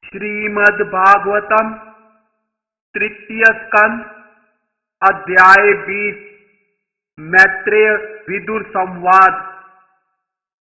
श्रीमद् भागवतम तृतीय स्कंद अध्याय 20 मैत्रेय विदुर संवाद।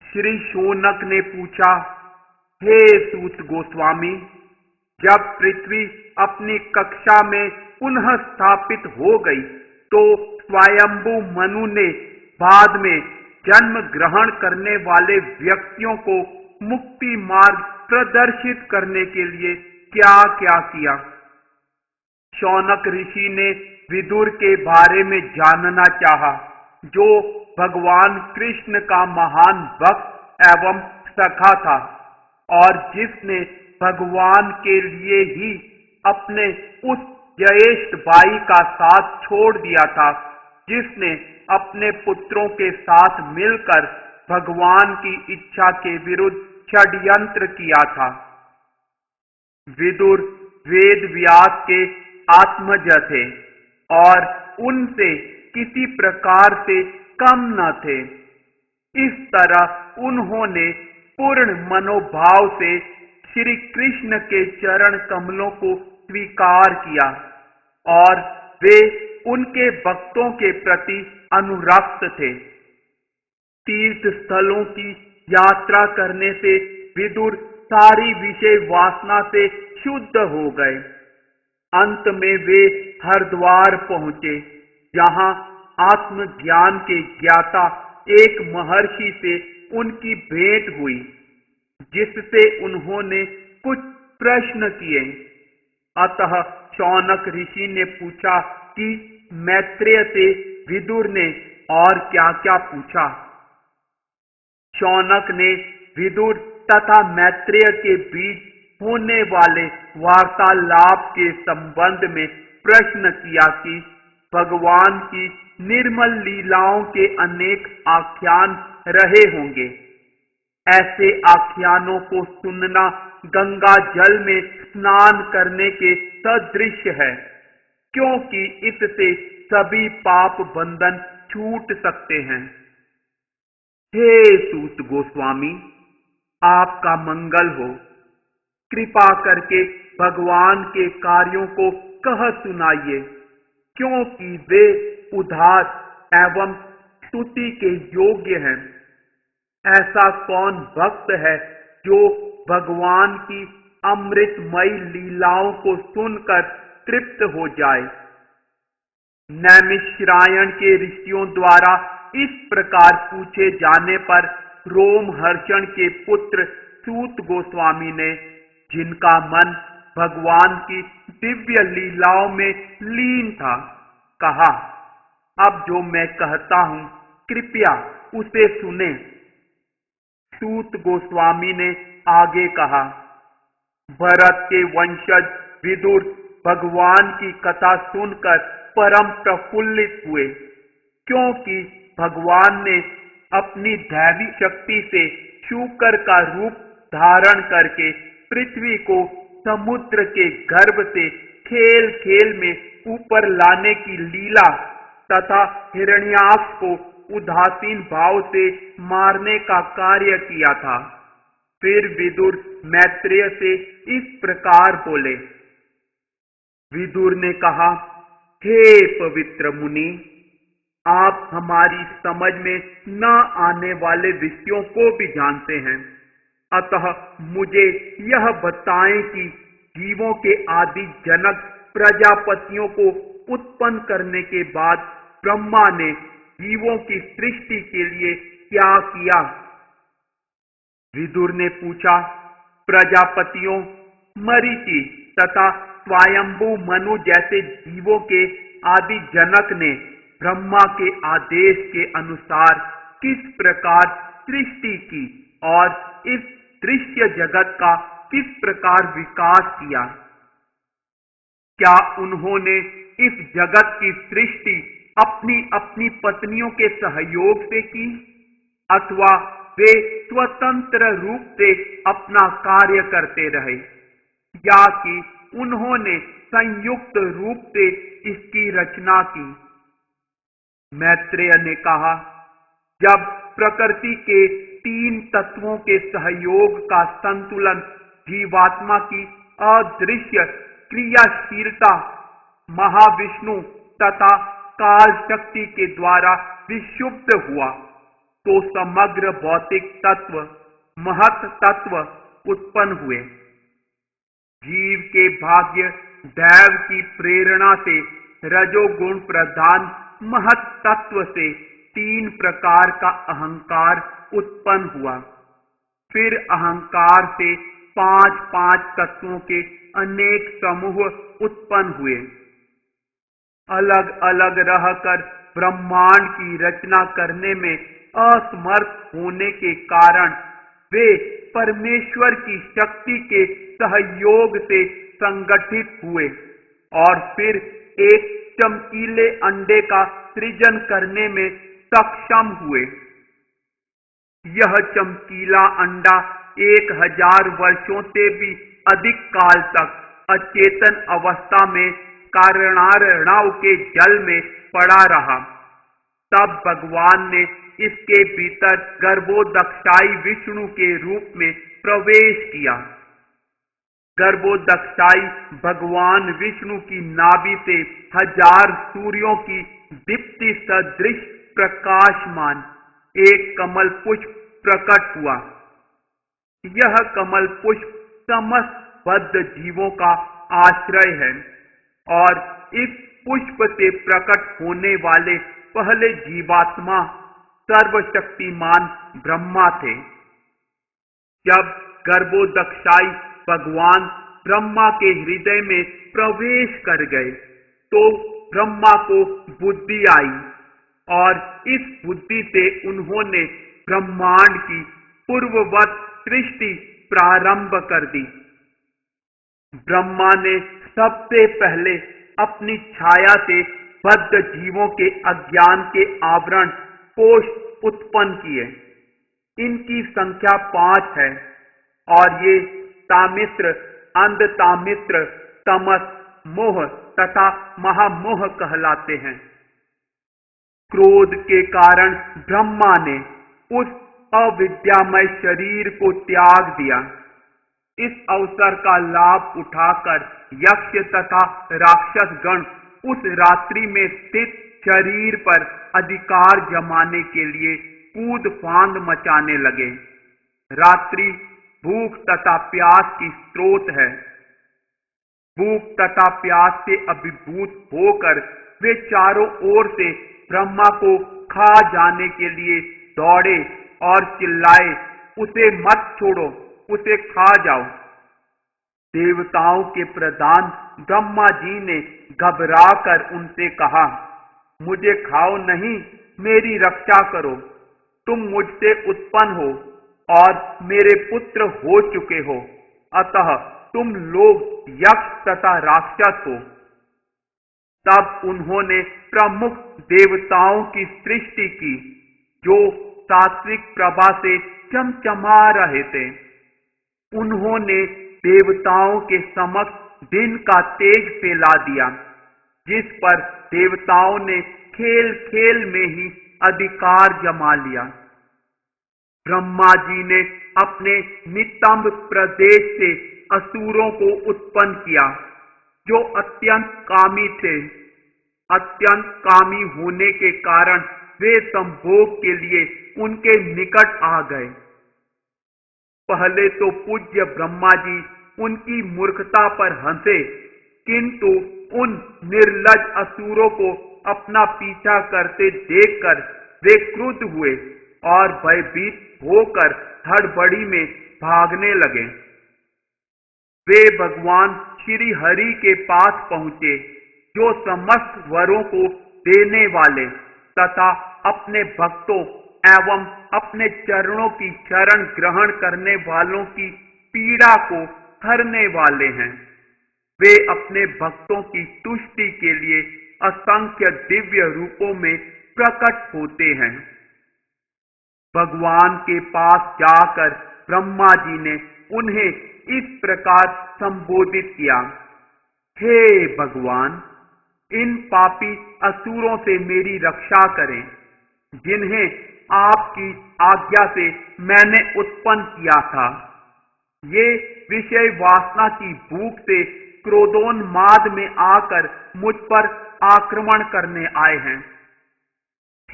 श्री शौनक ने पूछा, हे सूत गोस्वामी, जब पृथ्वी अपनी कक्षा में पुनः स्थापित हो गई तो स्वयंभू मनु ने बाद में जन्म ग्रहण करने वाले व्यक्तियों को मुक्ति मार्ग प्रदर्शित करने के लिए क्या क्या किया। शौनक ऋषि ने विदुर के बारे में जानना चाहा, जो भगवान कृष्ण का महान भक्त एवं सखा था और जिसने भगवान के लिए ही अपने उस ज्येष्ठ भाई का साथ छोड़ दिया था, जिसने अपने पुत्रों के साथ मिलकर भगवान की इच्छा के विरुद्ध षड्यंत्र किया था। विदुर वेद व्यास के आत्मज थे और उनसे किसी प्रकार से कम न थे। इस तरह उन्होंने पूर्ण मनोभाव से श्री कृष्ण के चरण कमलों को स्वीकार किया और वे उनके भक्तों के प्रति अनुरक्त थे। तीर्थ स्थलों की यात्रा करने से विदुर सारी विषय वासना से शुद्ध हो गए। अंत में वे हरिद्वार पहुंचे, जहां आत्मज्ञान के ज्ञाता एक महर्षि से उनकी भेंट हुई, जिससे उन्होंने कुछ प्रश्न किए। अतः शौनक ऋषि ने पूछा कि मैत्रेय से विदुर ने और क्या क्या पूछा। शौनक ने विदुर तथा मैत्रेय के बीच होने वाले वार्तालाप के संबंध में प्रश्न किया कि भगवान की निर्मल लीलाओं के अनेक आख्यान रहे होंगे। ऐसे आख्यानों को सुनना गंगा जल में स्नान करने के सदृश है, क्योंकि इससे सभी पाप बंधन छूट सकते हैं। हे सूत गोस्वामी, आपका मंगल हो। कृपा करके भगवान के कार्यों को कह सुनाइए, क्योंकि वे उदार एवं स्तुति के योग्य हैं। ऐसा कौन भक्त है जो भगवान की अमृतमयी लीलाओं को सुनकर तृप्त हो जाए। नैमिषारण्य के ऋषियों द्वारा इस प्रकार पूछे जाने पर रोमहर्षण के पुत्र सूत गोस्वामी ने, जिनका मन भगवान की दिव्य लीलाओं में लीन था, कहा, अब जो मैं कहता हूं कृपया उसे सुने। सूत गोस्वामी ने आगे कहा, भरत के वंशज विदुर भगवान की कथा सुनकर परम प्रफुल्लित हुए, क्योंकि भगवान ने अपनी दैवी शक्ति से शूकर का रूप धारण करके पृथ्वी को समुद्र के गर्भ से खेल खेल में ऊपर लाने की लीला तथा हिरण्याक्ष को उदासीन भाव से मारने का कार्य किया था। फिर विदुर मैत्रेय से इस प्रकार बोले। विदुर ने कहा, हे पवित्र मुनि, आप हमारी समझ में न आने वाले विषयों को भी जानते हैं, अतः मुझे यह बताएं कि जीवों के आदि जनक प्रजापतियों को उत्पन्न करने के बाद ब्रह्मा ने जीवों की सृष्टि के लिए क्या किया। विदुर ने पूछा, प्रजापतियों, मरीचि तथा स्वयंभू मनु जैसे जीवों के आदि जनक ने ब्रह्मा के आदेश के अनुसार किस प्रकार सृष्टि की और इस दृश्य जगत का किस प्रकार विकास किया। क्या उन्होंने इस जगत की सृष्टि अपनी अपनी पत्नियों के सहयोग से की, अथवा वे स्वतंत्र रूप से अपना कार्य करते रहे, या कि उन्होंने संयुक्त रूप से इसकी रचना की। मैत्रेय ने कहा, जब प्रकृति के 3 तत्वों के सहयोग का संतुलन जीवात्मा की अदृश्य क्रियाशीलता महाविष्णु तथा काल शक्ति के द्वारा विशुद्ध हुआ, तो समग्र भौतिक तत्व महत तत्व उत्पन्न हुए। जीव के भाग्य दैव की प्रेरणा से रजोगुण प्रधान महत तत्व से 3 प्रकार का अहंकार उत्पन्न हुआ। फिर अहंकार से 5-5 तत्वों के अनेक समूह उत्पन्न हुए। अलग अलग रहकर ब्रह्मांड की रचना करने में असमर्थ होने के कारण वे परमेश्वर की शक्ति के सहयोग से संगठित हुए और फिर एक चमकीले अंडे का सृजन करने में सक्षम हुए। यह चमकीला अंडा 1000 वर्षों से भी अधिक काल तक अचेतन अवस्था में कारणार्णव के जल में पड़ा रहा। तब भगवान ने इसके भीतर गर्भोदक्षाई विष्णु के रूप में प्रवेश किया। गर्भोदक्षाई भगवान विष्णु की नाभि से 1000 सूर्यों की दीप्ति सदृश प्रकाशमान एक कमल पुष्प प्रकट हुआ। यह कमल पुष्प समस्त बद्ध जीवों का आश्रय है और इस पुष्प से प्रकट होने वाले पहले जीवात्मा सर्वशक्तिमान ब्रह्मा थे। जब गर्भोदक्षाई भगवान ब्रह्मा के हृदय में प्रवेश कर गए तो ब्रह्मा को बुद्धि आई और इस बुद्धि से उन्होंने ब्रह्मांड की पूर्ववत सृष्टि प्रारंभ कर दी। ब्रह्मा ने सबसे पहले अपनी छाया से बद्ध जीवों के अज्ञान के आवरण कोष उत्पन्न किए। इनकी संख्या 5 है और ये तामित्र, अंधतामित्र, तमस, मोह तथा महामोह कहलाते हैं। क्रोध के कारण ब्रह्मा ने उस अविद्यामय शरीर को त्याग दिया। इस अवसर का लाभ उठाकर यक्ष तथा राक्षस गण उस रात्रि में स्थित शरीर पर अधिकार जमाने के लिए कूद फांद मचाने लगे। रात्रि भूख तथा प्यास की स्रोत है। भूख तथा प्यास से अभिभूत होकर वे चारों ओर से ब्रह्मा को खा जाने के लिए दौड़े और चिल्लाए, उसे मत छोड़ो, उसे खा जाओ। देवताओं के प्रधान ब्रह्मा जी ने घबराकर उनसे कहा, मुझे खाओ नहीं, मेरी रक्षा करो। तुम मुझसे उत्पन्न हो और मेरे पुत्र हो चुके हो, अतः तुम लोग यक्ष तथा राक्षस हो। तब उन्होंने प्रमुख देवताओं की सृष्टि की जो सात्विक प्रभा से चमचमा रहे थे। उन्होंने देवताओं के समक्ष दिन का तेज फैला दिया, जिस पर देवताओं ने खेल खेल में ही अधिकार जमा लिया। ब्रह्मा जी ने अपने नितंब प्रदेश से असुरों को उत्पन्न किया जो अत्यंत कामी थे। अत्यंत कामी होने के कारण वे संभोग के लिए उनके निकट आ गए। पहले तो पूज्य ब्रह्मा जी उनकी मूर्खता पर हंसे, किंतु उन निर्लज असुरों को अपना पीछा करते देखकर वे क्रुद्ध हुए और भयभीत होकर हड़बड़ी में भागने लगे। वे भगवान श्री हरि के पास पहुंचे, जो समस्त वरों को देने वाले तथा अपने भक्तों एवं अपने चरणों की शरण ग्रहण करने वालों की पीड़ा को हरने वाले हैं। वे अपने भक्तों की तुष्टि के लिए असंख्य दिव्य रूपों में प्रकट होते हैं। भगवान के पास जाकर ब्रह्मा जी ने उन्हें इस प्रकार संबोधित किया, हे भगवान, इन पापी असुरों से मेरी रक्षा करें, जिन्हें आपकी आज्ञा से मैंने उत्पन्न किया था। ये विषय वासना की भूख से क्रोधोन्माद में आकर मुझ पर आक्रमण करने आए हैं।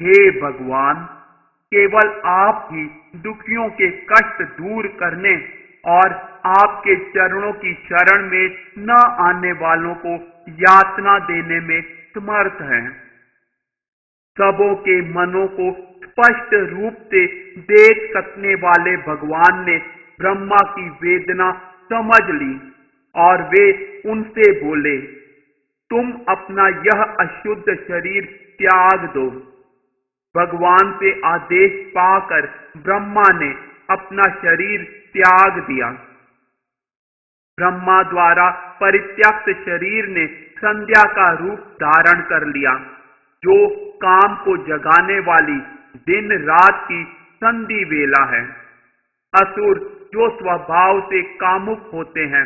हे भगवान, केवल आप ही दुखियों के कष्ट दूर करने और आपके चरणों की शरण में न आने वालों को यातना देने में समर्थ हैं। सबों के मनों को स्पष्ट रूप से देख सकने वाले भगवान ने ब्रह्मा की वेदना समझ ली और वे उनसे बोले, तुम अपना यह अशुद्ध शरीर त्याग दो। भगवान से आदेश पाकर ब्रह्मा ने अपना शरीर त्याग दिया। ब्रह्मा द्वारा परित्यक्त शरीर ने संध्या का रूप धारण कर लिया, जो काम को जगाने वाली दिन रात की संधि वेला है। असुर जो स्वभाव से कामुक होते हैं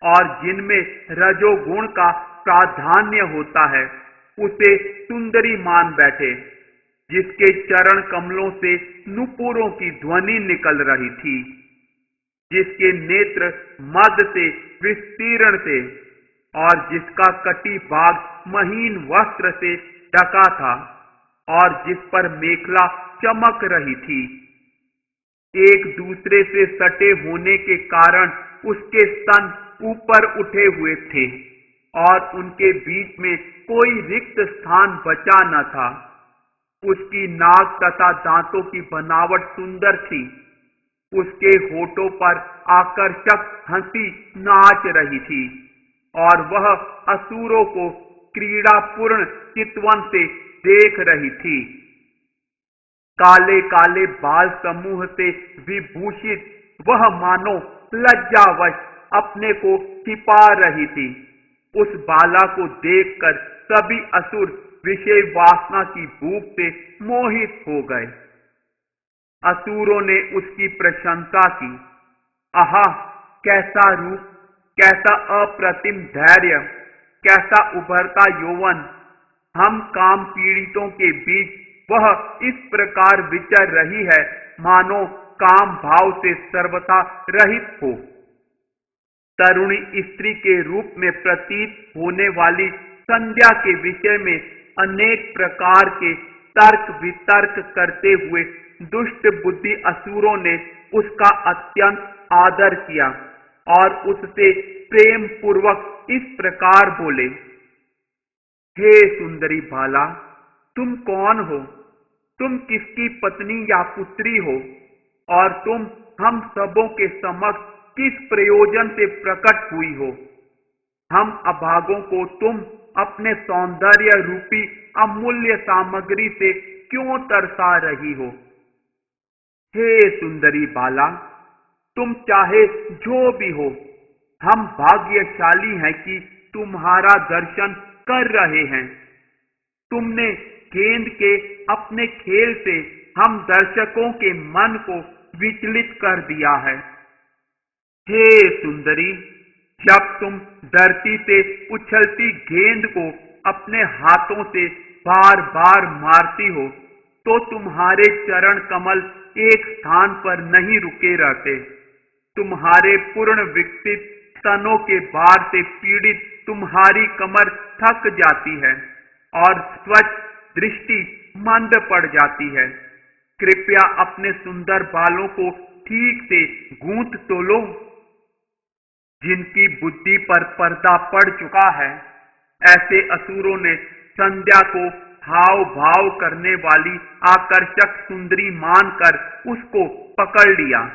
और जिनमें रजोगुण का प्राधान्य होता है, उसे सुंदरी मान बैठे, जिसके चरण कमलों से नुपुरों की ध्वनि निकल रही थी, जिसके नेत्र मद से विस्तीर्ण थे और जिसका कटी भाग महीन वस्त्र से ढका था और जिस पर मेखला चमक रही थी। एक दूसरे से सटे होने के कारण उसके स्तन ऊपर उठे हुए थे और उनके बीच में कोई रिक्त स्थान बचा न था। उसकी नाक तथा दांतों की बनावट सुंदर थी। उसके होठों पर आकर्षक हंसी नाच रही थी और वह असुरों को क्रीड़ापूर्ण चितवन से देख रही थी। काले काले बाल समूह से विभूषित वह मानो लज्जावश अपने को छिपा रही थी। उस बाला को देखकर सभी असुर विषय वासना की भूख से मोहित हो गए। असुरों ने उसकी प्रशंसा की। आहा, कैसा रूप, कैसा अप्रतिम धैर्य, कैसा उभरता यौवन! हम काम पीड़ितों के बीच वह इस प्रकार विचर रही है मानो काम भाव से सर्वथा रहित हो। तरुणी स्त्री के रूप में प्रतीत होने वाली संध्या के विषय में अनेक प्रकार के तर्क वितर्क करते हुए दुष्ट बुद्धि असुरों ने उसका अत्यंत आदर किया और उससे प्रेम पूर्वक इस प्रकार बोले, हे सुंदरी बाला, तुम कौन हो? तुम किसकी पत्नी या पुत्री हो? और तुम हम सबों के समक्ष किस प्रयोजन से प्रकट हुई हो? हम अभागों को तुम अपने सौंदर्य रूपी अमूल्य सामग्री से क्यों तरसा रही हो? हे सुंदरी बाला, तुम चाहे जो भी हो, हम भाग्यशाली हैं कि तुम्हारा दर्शन कर रहे हैं। तुमने गेंद के अपने खेल से हम दर्शकों के मन को विचलित कर दिया है। हे सुंदरी, जब तुम धरती से उछलती गेंद को अपने हाथों से बार बार मारती हो, तो तुम्हारे चरण कमल एक स्थान पर नहीं रुके रहते। तुम्हारे पूर्ण विकसित स्तनों के भार से पीड़ित तुम्हारी कमर थक जाती है और स्वच्छ दृष्टि मंद पड़ जाती है। कृपया अपने सुंदर बालों को ठीक से गूंथ तो लो। जिनकी बुद्धि पर पर्दा पड़ चुका है, ऐसे असुरों ने संध्या को हाव भाव करने वाली आकर्षक सुंदरी मानकर उसको पकड़ लिया।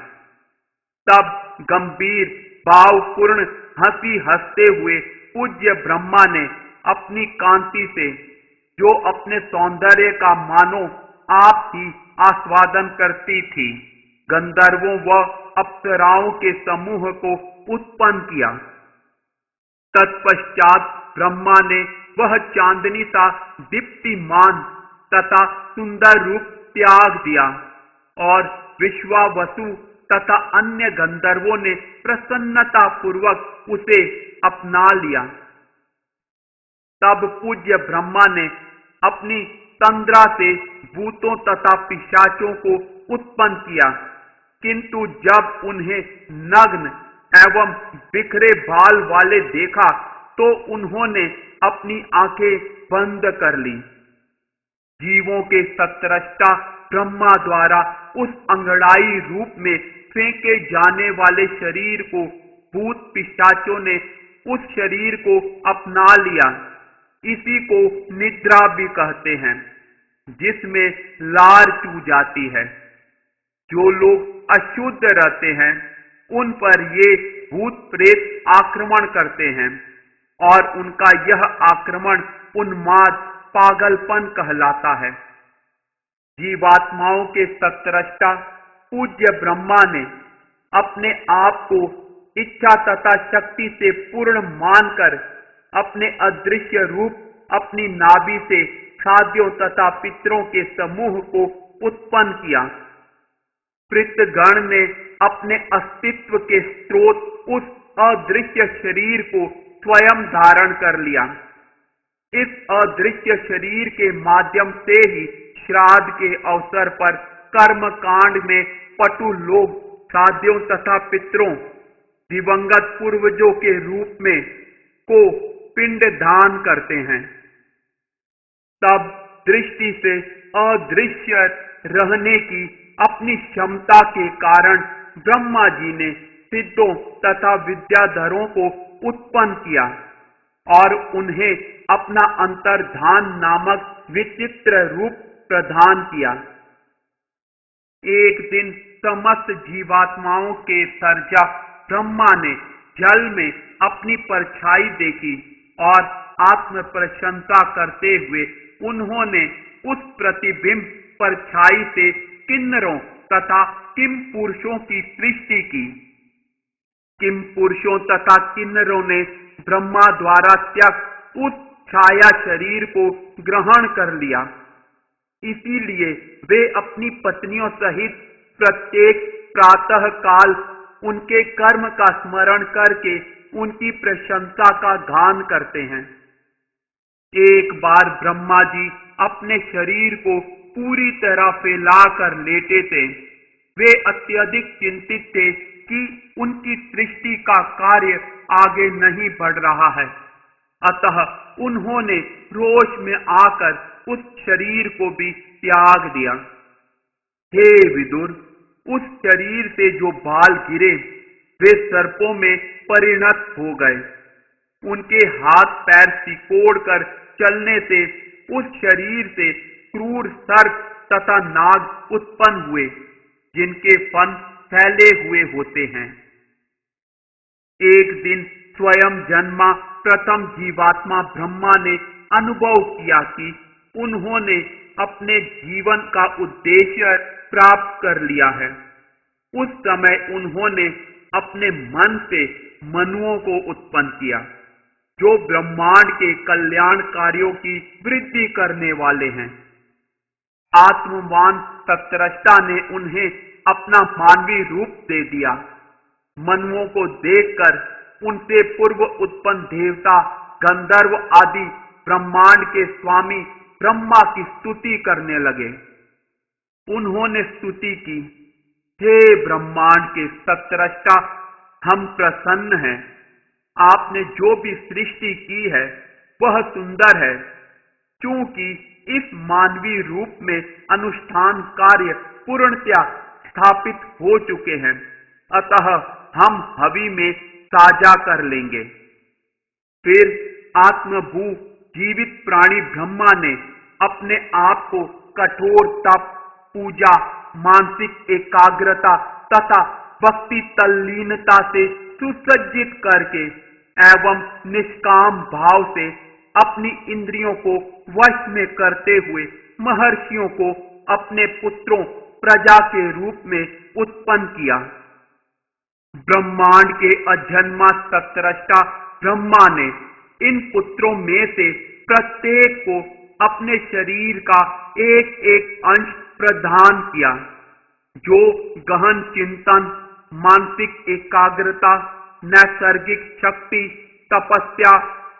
तब गंभीर भावपूर्ण हंसी हंसते हुए पूज्य ब्रह्मा ने अपनी कांति से, जो अपने सौंदर्य का मानो आप ही आस्वादन करती थी, गंधर्वों व अप्सराओं के समूह को उत्पन्न किया। तत्पश्चात ब्रह्मा ने वह चांदनी सा दीप्तिमान तथा सुंदर रूप त्याग दिया और विश्वावसु तथा अन्य गंधर्वों ने प्रसन्नता पूर्वक उसे अपना लिया। तब पूज्य ब्रह्मा ने अपनी तंद्रा से भूतों तथा पिशाचों को उत्पन्न किया, किंतु जब उन्हें नग्न एवं बिखरे बाल वाले देखा तो उन्होंने अपनी आंखें बंद कर ली। जीवों के सत्रष्टा ब्रह्मा द्वारा उस अंगड़ाई रूप में फेंके जाने वाले शरीर को भूत पिशाचों ने उस शरीर को अपना लिया। इसी को निद्रा भी कहते हैं, जिसमें लार चू जाती है। जो लोग अशुद्ध रहते हैं उन पर ये भूत प्रेत आक्रमण करते हैं और उनका यह आक्रमण उन्माद पागलपन कहलाता है। जीवात्माओं के सत्रष्टा पूज्य ब्रह्मा ने अपने आप को इच्छा तथा शक्ति से पूर्ण मानकर अपने अदृश्य रूप अपनी नाभि से खाद्यों तथा पितरों के समूह को उत्पन्न किया। पितृगण ने अपने अस्तित्व के स्रोत उस अदृश्य शरीर को स्वयं धारण कर लिया। इस अदृश्य शरीर के माध्यम से ही श्राद्ध के अवसर पर कर्म कांड में पटु लोग खाद्यों तथा पितरों दिवंगत पूर्वजों के रूप में को पिंड दान करते हैं। तब दृष्टि से अदृश्य रहने की अपनी क्षमता के कारण ब्रह्मा जी ने सिद्धों तथा विद्याधरों को उत्पन्न किया और उन्हें अपना अंतर्धान नामक विचित्र रूप प्रदान किया। एक दिन समस्त जीवात्माओं के सर्जा ब्रह्मा ने जल में अपनी परछाई देखी और आत्म प्रशंसा करते हुए उन्होंने उस प्रतिबिंब परछाई से किन्नरों तथा किम पुरुषों की सृष्टि की। किम पुरुषों तथा किन्नरों ने ब्रह्मा द्वारा त्यक्त उस छाया शरीर को ग्रहण कर लिया। इसीलिए वे अपनी पत्नियों सहित प्रत्येक प्रातः काल उनके कर्म का स्मरण करके उनकी प्रशंसा का गान करते हैं। एक बार ब्रह्मा जी अपने शरीर को पूरी तरह फैलाकर लेटे थे। वे अत्यधिक चिंतित थे कि उनकी सृष्टि का कार्य आगे नहीं बढ़ रहा है, अतः उन्होंने रोष में आकर उस शरीर को भी त्याग दिया। हे विदुर, उस शरीर से जो बाल गिरे वे सर्पों में परिणत हो गए। उनके हाथ पैर सिकोड़ कर चलने से उस शरीर से क्रूर सर्प तथा नाग उत्पन्न हुए, जिनके फन फैले हुए होते हैं। एक दिन स्वयं जन्मा प्रथम जीवात्मा ब्रह्मा ने अनुभव किया कि उन्होंने अपने जीवन का उद्देश्य प्राप्त कर लिया है। उस समय उन्होंने अपने मन से मनुओं को उत्पन्न किया, जो ब्रह्मांड के कल्याण कार्यों की वृद्धि करने वाले हैं। आत्मवान सत्रष्टा ने उन्हें अपना मानवीय रूप दे दिया। मनुओं को देखकर उनसे पूर्व उत्पन्न देवता, गंधर्व आदि ब्रह्मांड के स्वामी ब्रह्मा की स्तुति करने लगे। उन्होंने स्तुति की, हे ब्रह्मांड के सत्रष्टा, हम प्रसन्न हैं। आपने जो भी सृष्टि की है वह सुंदर है। क्योंकि इस मानवीय रूप में अनुष्ठान कार्य पूर्णतया स्थापित हो चुके हैं, अतः हम हवि में साझा कर लेंगे। फिर आत्मभू जीवित प्राणी ब्रह्मा ने अपने आप को कठोर तप, पूजा, मानसिक एकाग्रता तथा भक्ति तल्लीनता से सुसज्जित करके एवं निष्काम भाव से अपनी इंद्रियों को वश में करते हुए महर्षियों को अपने पुत्रों प्रजा के रूप में उत्पन्न किया। ब्रह्मांड के अजन्मा सत्सृष्टा ब्रह्मा ने इन पुत्रों में से प्रत्येक को अपने शरीर का एक एक अंश प्रदान किया, जो गहन चिंतन, मानसिक एकाग्रता, नैसर्गिक शक्ति, तपस्या,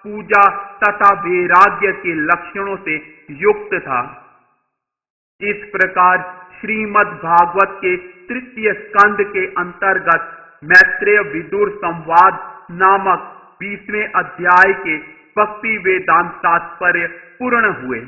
पूजा तथा वैराग्य के लक्षणों से युक्त था। इस प्रकार श्रीमद् भागवत के तृतीय स्कंद के अंतर्गत मैत्रेय विदुर संवाद नामक 20वें अध्याय के भक्ति वेदांत तात्पर्य पूर्ण हुए।